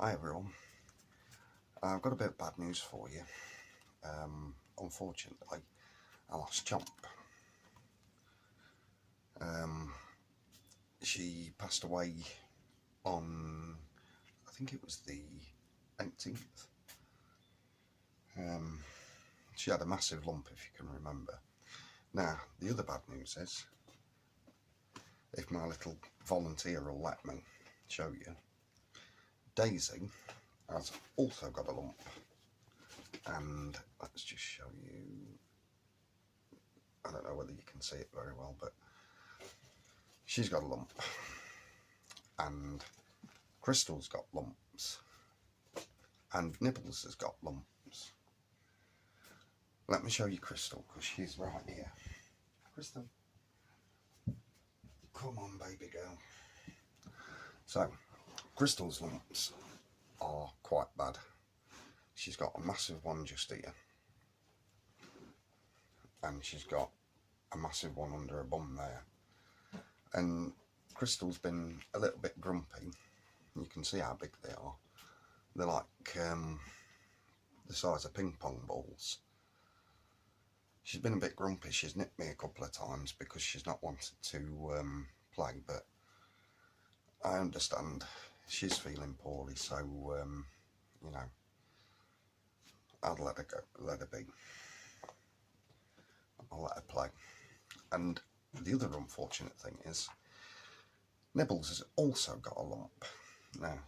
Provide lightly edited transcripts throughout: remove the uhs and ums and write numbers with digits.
Hi everyone, I've got a bit of bad news for you. Unfortunately, I lost Chomp. She passed away on, I think it was the 18th. She had a massive lump, if you can remember. Now, the other bad news is, if my little volunteer will let me show you, Daisy has also got a lump. And let's just show you, I don't know whether you can see it very well, but she's got a lump. And Crystal's got lumps. And Nibbles has got lumps. Let me show you Crystal, because she's right here. Crystal, come on baby girl. So, Crystal's lumps are quite bad. She's got a massive one just here. And she's got a massive one under her bum there. And Crystal's been a little bit grumpy. You can see how big they are. They're like the size of ping pong balls. She's been a bit grumpy. She's nipped me a couple of times because she's not wanted to play, but I understand she's feeling poorly, so you know, I'll let her go, let her be. I'll let her play. And the other unfortunate thing is, Nibbles has also got a lump. Now,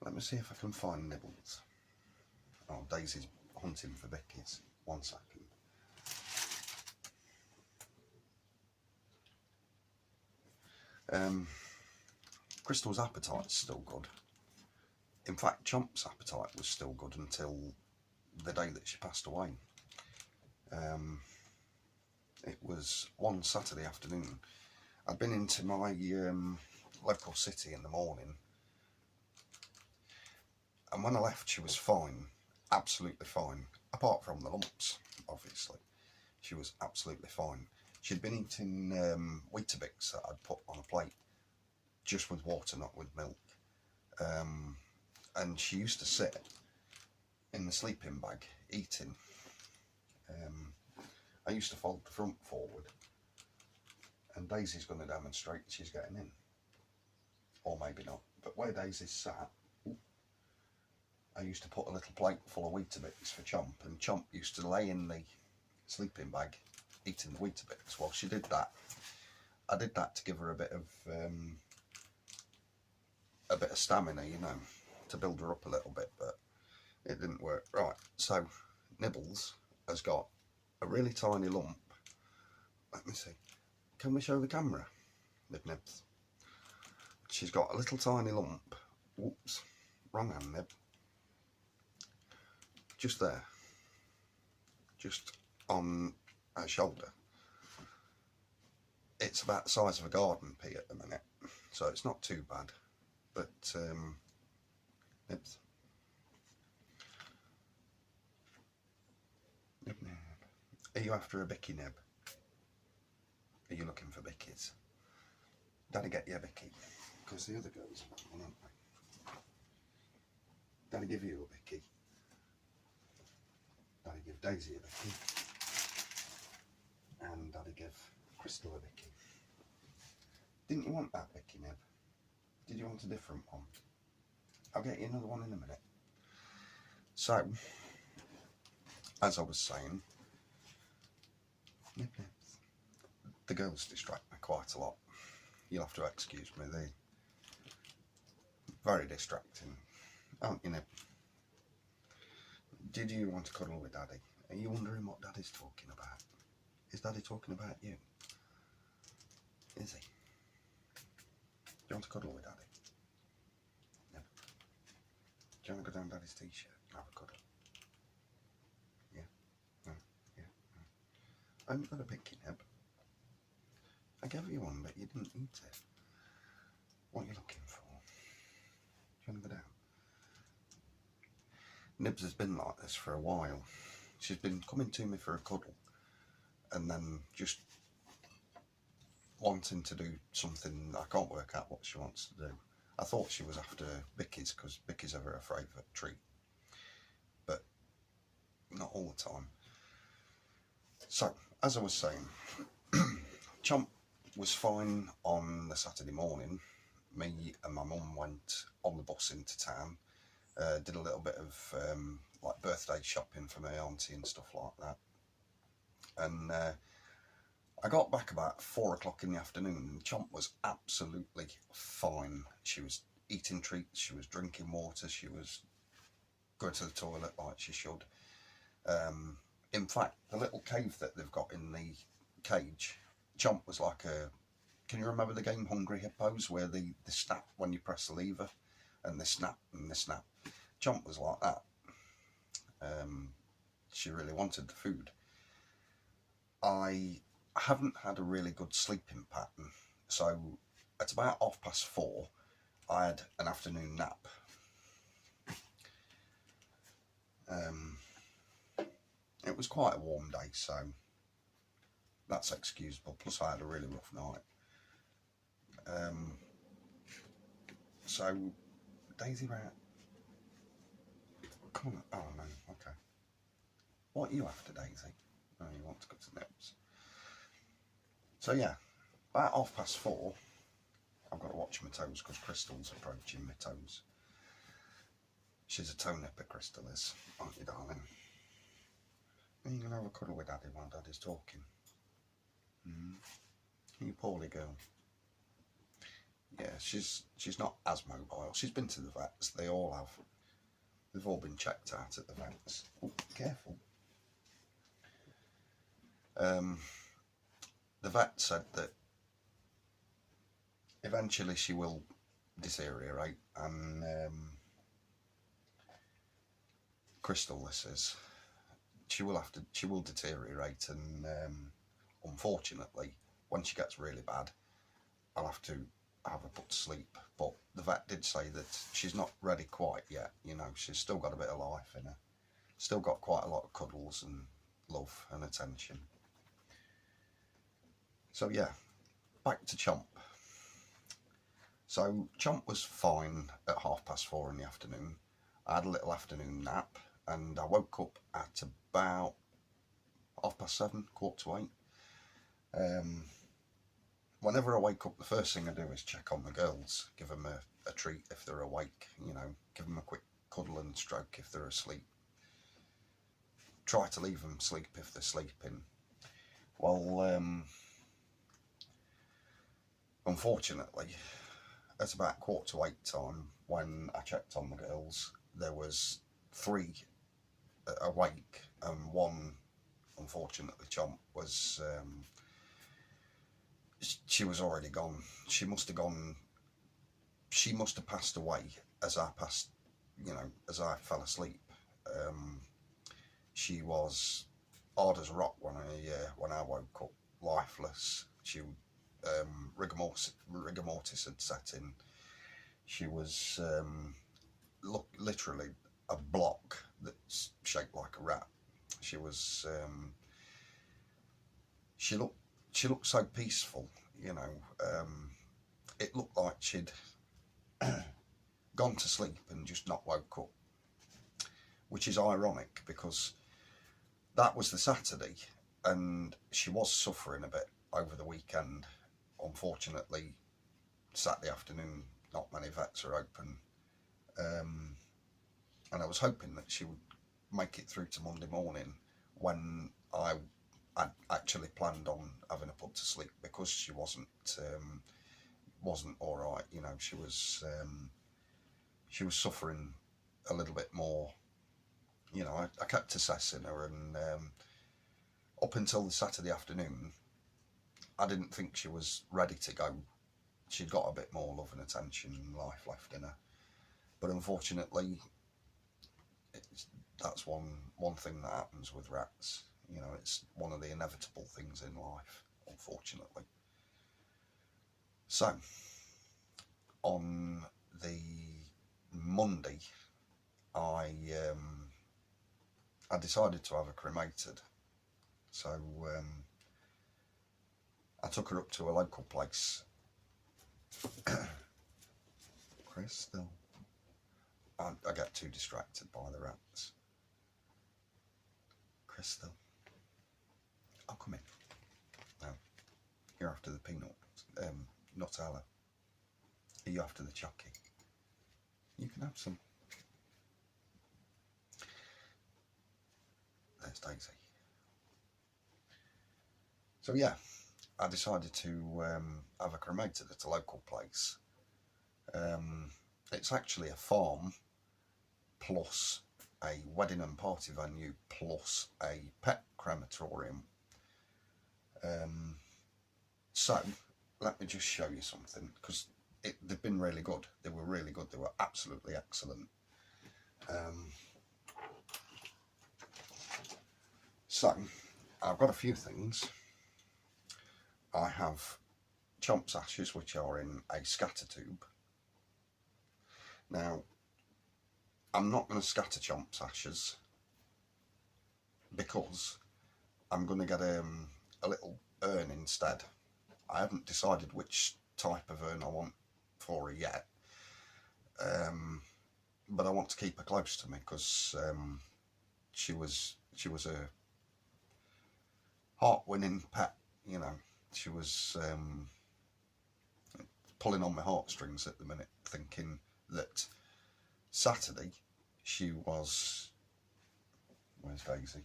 let me see if I can find Nibbles. Oh, Daisy's hunting for Vicky's. 1 second. Crystal's appetite's still good. In fact, Chomp's appetite was still good until the day that she passed away. It was one Saturday afternoon. I'd been into my local city in the morning, and when I left she was fine, absolutely fine, apart from the lumps, obviously. She was absolutely fine. She'd been eating Weetabix that I'd put on a plate, just with water, not with milk. And she used to sit in the sleeping bag eating. I used to fold the front forward, and Daisy's going to demonstrate she's getting in. Or maybe not. But where Daisy's sat, I used to put a little plate full of Weetabix for Chomp, and Chomp used to lay in the sleeping bag eating the Weetabix. Well, she did that. I did that to give her a bit of stamina, you know, to build her up a little bit, but it didn't work. Right, so Nibbles has got a really tiny lump. Let me see. Can we show the camera? Nibs. She's got a little tiny lump. Whoops, wrong hand, Nib. Just there. Just on her shoulder. It's about the size of a garden pea at the minute, so it's not too bad. But Nibs. Nib. Are you after a bicky, Nib? Are you looking for bickies? Daddy get you a bicky, because the other girls want one, aren't they? Daddy give you a bicky. Daddy give Daisy a bicky. And Daddy give Crystal a bicky. Didn't you want that bicky, Nib? Did you want a different one? I'll get you another one in a minute. So, as I was saying, Nib, the girls distract me quite a lot. You'll have to excuse me, they're very distracting, aren't you, Nib? Did you want to cuddle with Daddy? Are you wondering what Daddy's talking about? Is Daddy talking about you? Is he? Do you want to cuddle with Daddy? Nib? Do you want to go down Daddy's t-shirt and have a cuddle? Yeah? No? Yeah? No. I haven't got a picky, Nib. I gave you one, but you didn't eat it. What are you looking for? Do you want to go down? Nibs has been like this for a while. She's been coming to me for a cuddle, and then just wanting to do something. I can't work out what she wants to do. I thought she was after Vicky's, because Vicky's ever her favourite treat, but not all the time. So, as I was saying, Chomp was fine on the Saturday morning. Me and my mum went on the bus into town, did a little bit of like birthday shopping for my auntie and stuff like that. And I got back about 4 o'clock in the afternoon, and Chomp was absolutely fine. She was eating treats, she was drinking water, she was going to the toilet like she should. In fact, the little cave that they've got in the cage, Chomp was like a... Can you remember the game Hungry Hippos, where they snap when you press the lever, and they snap and they snap? Chomp was like that. She really wanted the food. I haven't had a really good sleeping pattern, so at about 4:30 I had an afternoon nap. It was quite a warm day, so that's excusable, plus I had a really rough night. So Daisy ran. Come on. Oh no, okay. What are you after, Daisy? Oh, you want to go to Nips. So yeah, about 4:30 I've got to watch my toes, because Crystal's approaching my toes. She's a toe nipper, Crystal is, aren't you, darling? Are you going to have a cuddle with Daddy while Daddy's talking? You poorly girl. Yeah, she's not as mobile. She's been to the vets. They all have. They've all been checked out at the vets. Oh, careful. The vet said that eventually she will deteriorate, and Crystal, this is, she will deteriorate, and unfortunately, when she gets really bad, I'll have to have her put to sleep. But the vet did say that she's not ready quite yet. You know, she's still got a bit of life in her. Still got quite a lot of cuddles and love and attention. So yeah, back to Chomp. So Chomp was fine at 4:30 in the afternoon. I had a little afternoon nap, and I woke up at about 7:30, 7:45. Whenever I wake up, the first thing I do is check on the girls, give them a treat if they're awake, you know, give them a quick cuddle and stroke if they're asleep. Try to leave them sleep if they're sleeping. Well, unfortunately, at about 7:45 time, when I checked on the girls, there was 3 awake, and 1, unfortunately, Chomp, was... she was already gone. She must have passed away as I passed, you know, as I fell asleep. She was hard as a rock when I woke up, lifeless. She rigor mortis had set in. She was literally a block that's shaped like a rat. She was she looked so peaceful, you know. It looked like she'd gone to sleep and just not woke up, which is ironic, because that was the Saturday, and she was suffering a bit over the weekend. Unfortunately, Saturday afternoon, not many vets are open, and I was hoping that she would make it through to Monday morning, when I'd actually planned on having her put to sleep, because she wasn't all right. You know, she was suffering a little bit more. You know, I kept assessing her, and up until the Saturday afternoon, I didn't think she was ready to go. She'd got a bit more love and attention and life left in her, but unfortunately, that's one thing that happens with rats. You know, it's one of the inevitable things in life, unfortunately. So, on the Monday, I decided to have her cremated. So I took her up to a local place. Crystal. I get too distracted by the rats. Crystal. Oh, come in. No, you're after the peanut. Nutella. Are you after the chocky? You can have some. There's Daisy. So yeah, I decided to have a cremated at a local place. It's actually a farm plus a wedding and party venue plus a pet crematorium. So let me just show you something, because they've been really good. They were really good. They were absolutely excellent. So I've got a few things. I have Chomp's ashes, which are in a scatter tube. Now, I'm not going to scatter Chomp's ashes because I'm going to get a little urn instead. I haven't decided which type of urn I want for her yet, but I want to keep her close to me because she was a heart-winning pet. You know, she was pulling on my heartstrings at the minute, thinking that Saturday she was... Where's Daisy?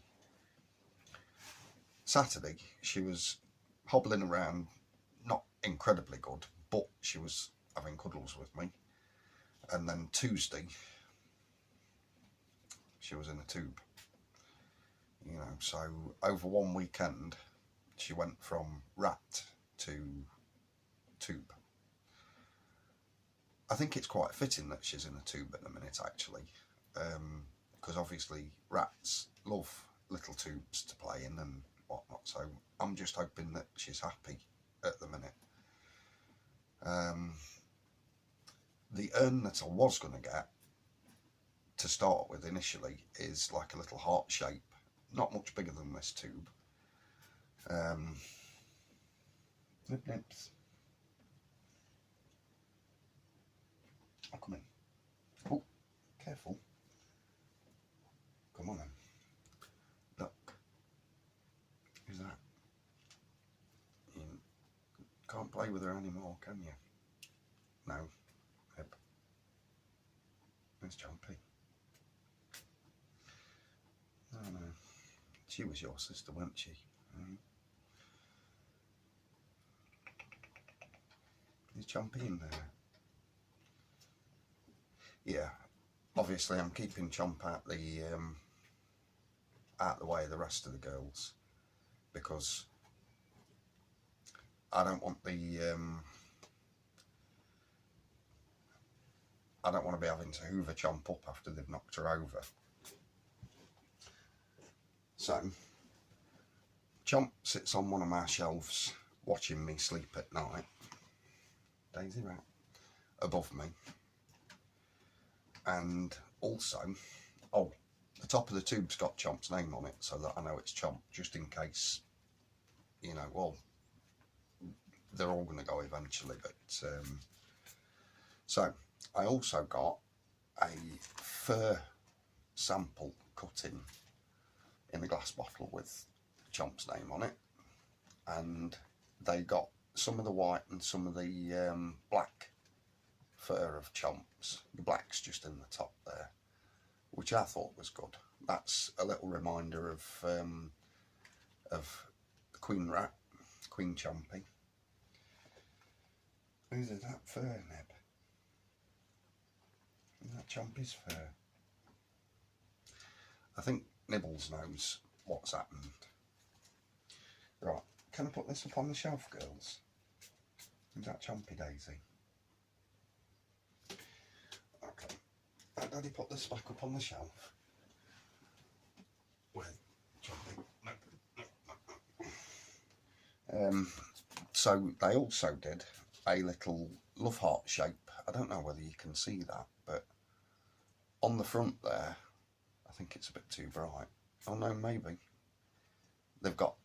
Saturday she was hobbling around, not incredibly good, but she was having cuddles with me. And then Tuesday she was in a tube. You know, so over one weekend she went from rat to tube. I think it's quite fitting that she's in a tube at the minute, actually, because obviously rats love little tubes to play in and whatnot, so I'm just hoping that she's happy at the minute. The urn that I was going to get to start with initially is like a little heart shape, not much bigger than this tube. Nip nips. Oh, come in. Oh, careful. Come on then. Look. Who's that? You can't play with her anymore, can you? No. Yep. There's Chompy. Oh no. She was your sister, wasn't she? Is Chompy in there? Yeah. Obviously I'm keeping Chomp out the way of the rest of the girls, because I don't want I don't want to be having to hoover Chomp up after they've knocked her over. So Chomp sits on one of my shelves watching me sleep at night. Daisy rat above me. And also, oh, the top of the tube's got Chomp's name on it, so that I know it's Chomp, just in case, you know, well, they're all going to go eventually, but, so, I also got a fur sample cut in a glass bottle with Chomp's name on it, and they got some of the white and some of the black fur of Chomp's. The black's just in the top there, which I thought was good. That's a little reminder of Queen Rat, Queen Chompy. Who's that fur, Neb? Is that Chompy's fur? I think Nibbles knows what's happened. Right, can I put this up on the shelf, girls? Is that Chompy, Daisy? Okay. Daddy, put this back up on the shelf. Where? Chompy? No. So they also did a little love heart shape. I don't know whether you can see that, but on the front there, I think it's a bit too bright. Oh no, maybe. They've got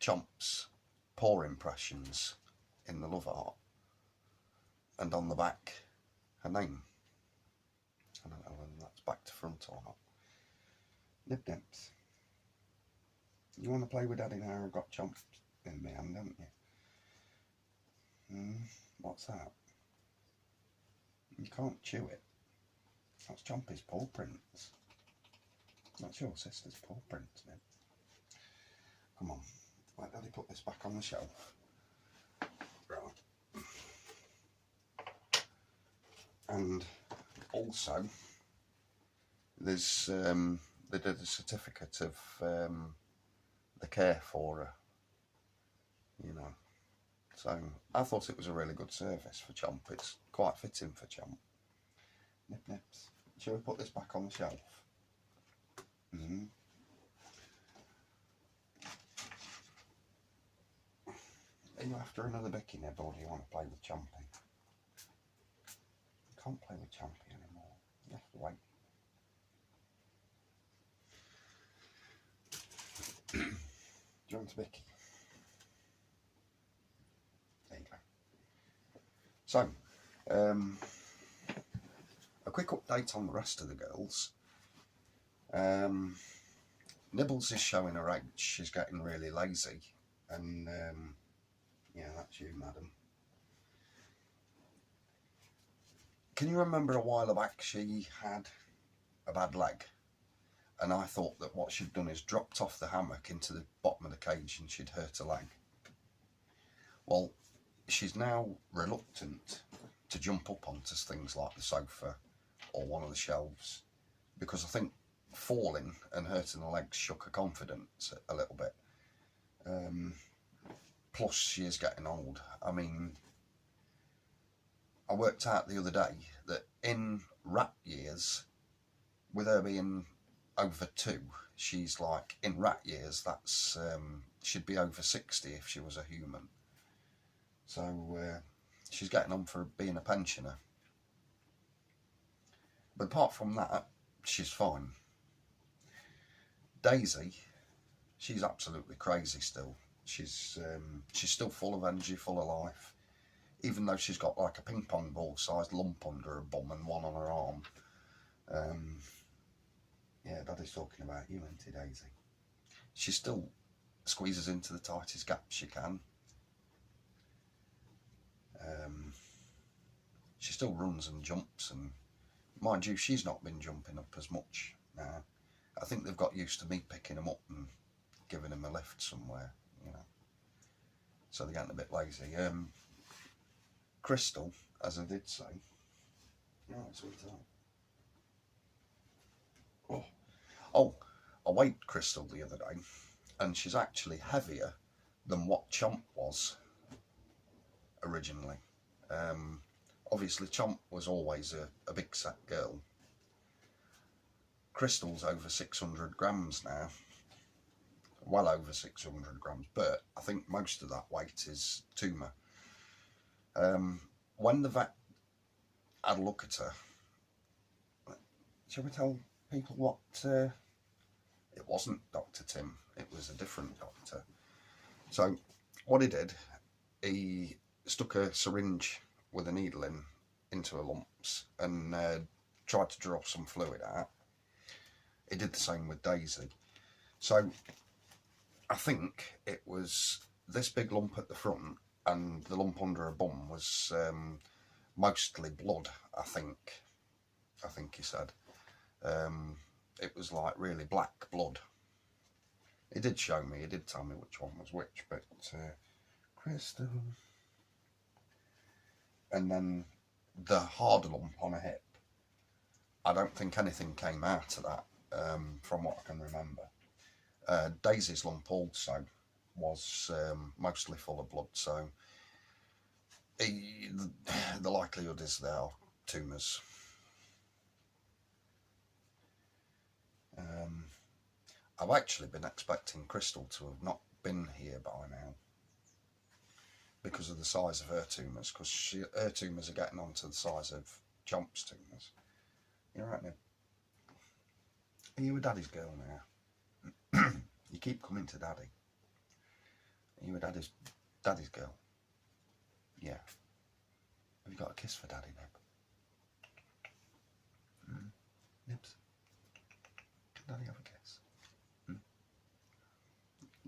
Chomp's paw impressions in the love heart, and on the back her name. I don't know whether that's back to front or not. Nib Nips. You want to play with Daddy now? I've got Chomp in my hand, haven't you? What's that? You can't chew it. That's Chompy's paw prints. That's your sister's paw prints, Nib. Come on, let Daddy put this back on the shelf. Right. And also, there's they did a certificate of the care for her, you know. So I thought it was a really good service for Chomp. It's quite fitting for Chomp. Nip Nips. Shall we put this back on the shelf? Are you after another Bicky Nib, or do you want to play with Chompy? You can't play with Chompy anymore. You have to wait. Do you want a Bicky? There you go. So, a quick update on the rest of the girls. Nibbles is showing her age. She's getting really lazy, and yeah, that's you, madam. Can you remember a while back she had a bad leg, and I thought that what she'd done is dropped off the hammock into the bottom of the cage and she'd hurt her leg? Well, she's now reluctant to jump up onto things like the sofa or one of the shelves, because I think falling and hurting her legs shook her confidence a little bit. Plus, she is getting old. I mean, I worked out the other day that in rat years, with her being over 2, she's like, in rat years, that's she'd be over 60 if she was a human. So she's getting on for being a pensioner. But apart from that, she's fine. Daisy, she's absolutely crazy still. She's still full of energy, full of life, even though she's got like a ping pong ball sized lump under her bum and one on her arm. Yeah, Daddy's talking about you, ain't he, Daisy? She still squeezes into the tightest gaps she can. She still runs and jumps, and mind you, she's not been jumping up as much now. I think they've got used to me picking them up and giving them a lift somewhere, you know. So they're getting a bit lazy. Crystal, as I did say, right, sweetheart. Oh, I weighed Crystal the other day, and she's actually heavier than what Chomp was originally. Obviously, Chomp was always a big set girl. Crystal's over 600 grams now, well over 600 grams, but I think most of that weight is tumour. When the vet had a look at her, shall we tell people what? It wasn't Dr. Tim, it was a different doctor. So what he did, he stuck a syringe with a needle into her lumps and tried to draw some fluid out. He did the same with Daisy. So I think it was this big lump at the front, and the lump under her bum was mostly blood, I think he said. It was like really black blood. He did show me, he did tell me which one was which, but Crystal. And then the hard lump on her hip, I don't think anything came out of that, from what I can remember. Daisy's lump also was mostly full of blood, so the likelihood is there are tumours. I've actually been expecting Crystal to have not been here by now because of the size of her tumours, because her tumours are getting on to the size of Chomp's tumours. You all right, Nib? Are you a daddy's girl now? You keep coming to Daddy. Are you a daddy's girl? Yeah. Have you got a kiss for Daddy, Nib? Daddy have a kiss?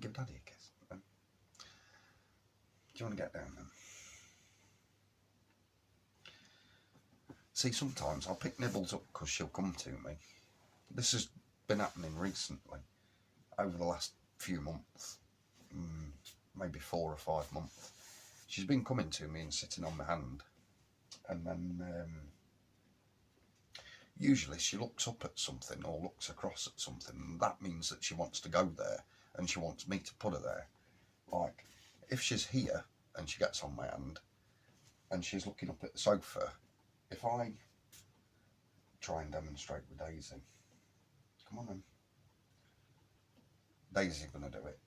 Give Daddy a kiss. Do you want to get down then? See, sometimes I'll pick Nibbles up because she'll come to me. This has been happening recently, over the last few months, maybe 4 or 5 months. She's been coming to me and sitting on my hand, and then usually she looks up at something or looks across at something, and that means that she wants to go there and she wants me to put her there. Like, if she's here and she gets on my hand and she's looking up at the sofa, if I try and demonstrate with Daisy, come on then, Daisy's going to do it.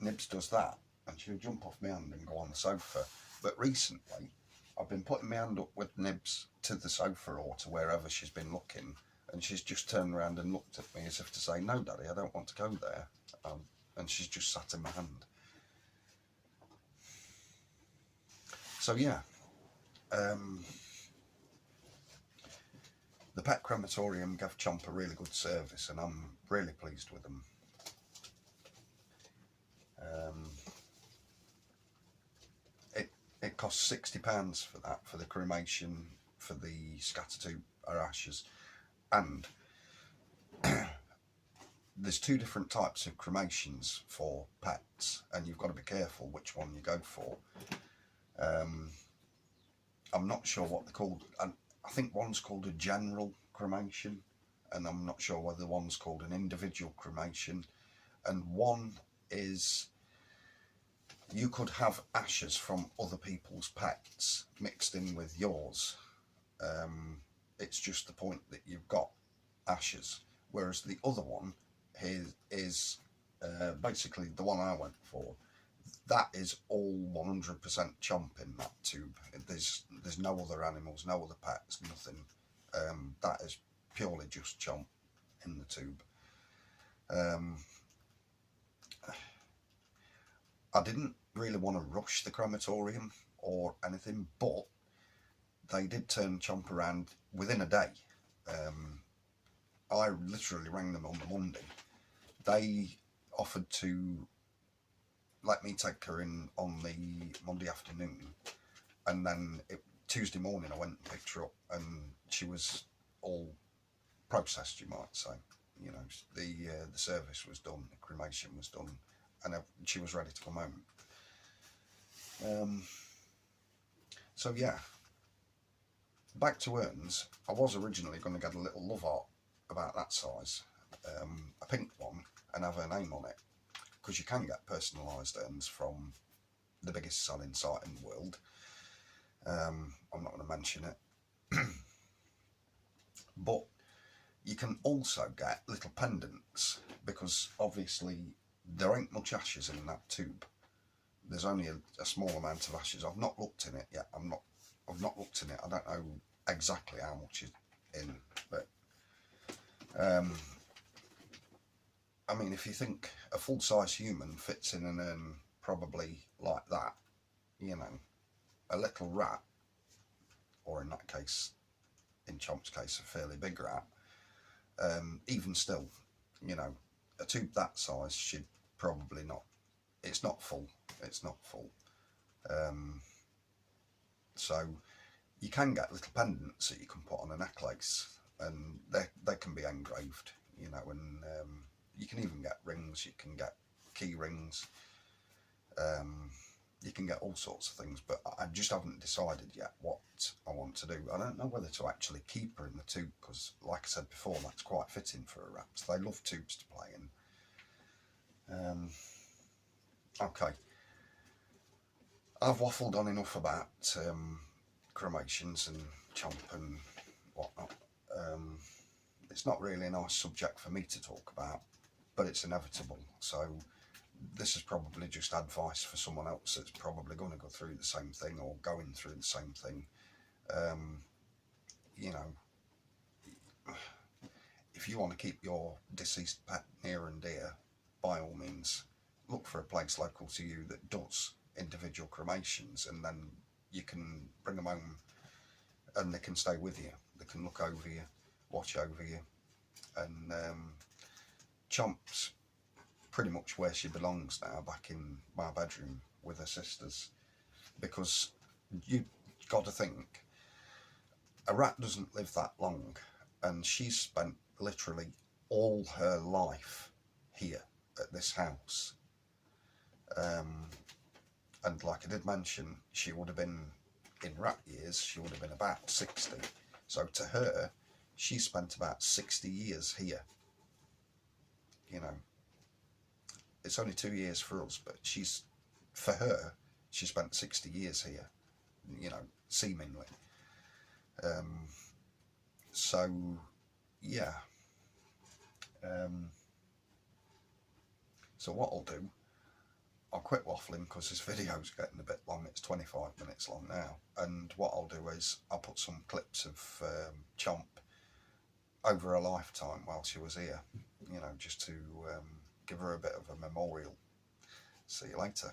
Nibs does that and she'll jump off my hand and go on the sofa. But recently I've been putting my hand up with Nibs to the sofa or to wherever she's been looking, and she's just turned around and looked at me as if to say, no Daddy, I don't want to go there, and she's just sat in my hand. So yeah, the pet crematorium gave Chomp a really good service, and I'm really pleased with them. It costs £60 for that, for the cremation, for the scatter tube or ashes, and there's 2 different types of cremations for pets, and you've got to be careful which one you go for. I'm not sure what they're called. I think one's called a general cremation, and I'm not sure whether one's called an individual cremation, and one is, you could have ashes from other people's pets mixed in with yours. It's just the point that you've got ashes, whereas the other one is basically the one I went for. That is all 100% Chomp in that tube. There's no other animals, no other pets, nothing. That is purely just Chomp in the tube. I didn't really want to rush the crematorium or anything, but they did turn Chomp around within a day. I literally rang them on the Monday. They offered to let me take her in on the Monday afternoon, and then Tuesday morning I went and picked her up, and she was all processed, you might say. You know, the service was done, the cremation was done, and she was ready to come home. So yeah, back to urns. I was originally going to get a little love art about that size, a pink one, and have her name on it, because you can get personalised urns from the biggest selling site in the world. I'm not going to mention it. But you can also get little pendants, because obviously there ain't much ashes in that tube. There's only a small amount of ashes. I've not looked in it yet. I've not looked in it. I don't know exactly how much is in, but I mean, if you think a full-size human fits in an urn probably like that, you know, a little rat, or in that case, in Chomp's case, a fairly big rat, even still, you know, a tube that size should probably not, it's not full, so you can get little pendants that you can put on a necklace, and they can be engraved, you know, and you can even get rings, you can get key rings, you can get all sorts of things, but I just haven't decided yet what I want to do. I don't know whether to actually keep her in the tube, because like I said before, that's quite fitting for a rat. They love tubes to play in. Okay, I've waffled on enough about cremations and Chomp and whatnot. It's not really a nice subject for me to talk about, but it's inevitable. So this is probably just advice for someone else that's probably going to go through the same thing or going through the same thing. You know, if you want to keep your deceased pet near and dear, by all means, look for a place local to you that does individual cremations, and then you can bring them home and they can stay with you. They can look over you, watch over you, and Chomp's pretty much where she belongs now, back in my bedroom with her sisters, because you got to think, a rat doesn't live that long, and she's spent literally all her life here at this house. And like I did mention, she would have been, in rat years, she would have been about 60. So to her, she spent about 60 years here. You know, it's only 2 years for us, but for her, she spent 60 years here, you know, seemingly. So, yeah. So what I'll do, I'll quit waffling because this video's getting a bit long. It's 25 minutes long now. And what I'll do is I'll put some clips of Chomp over a lifetime while she was here, you know, just to give her a bit of a memorial. See you later.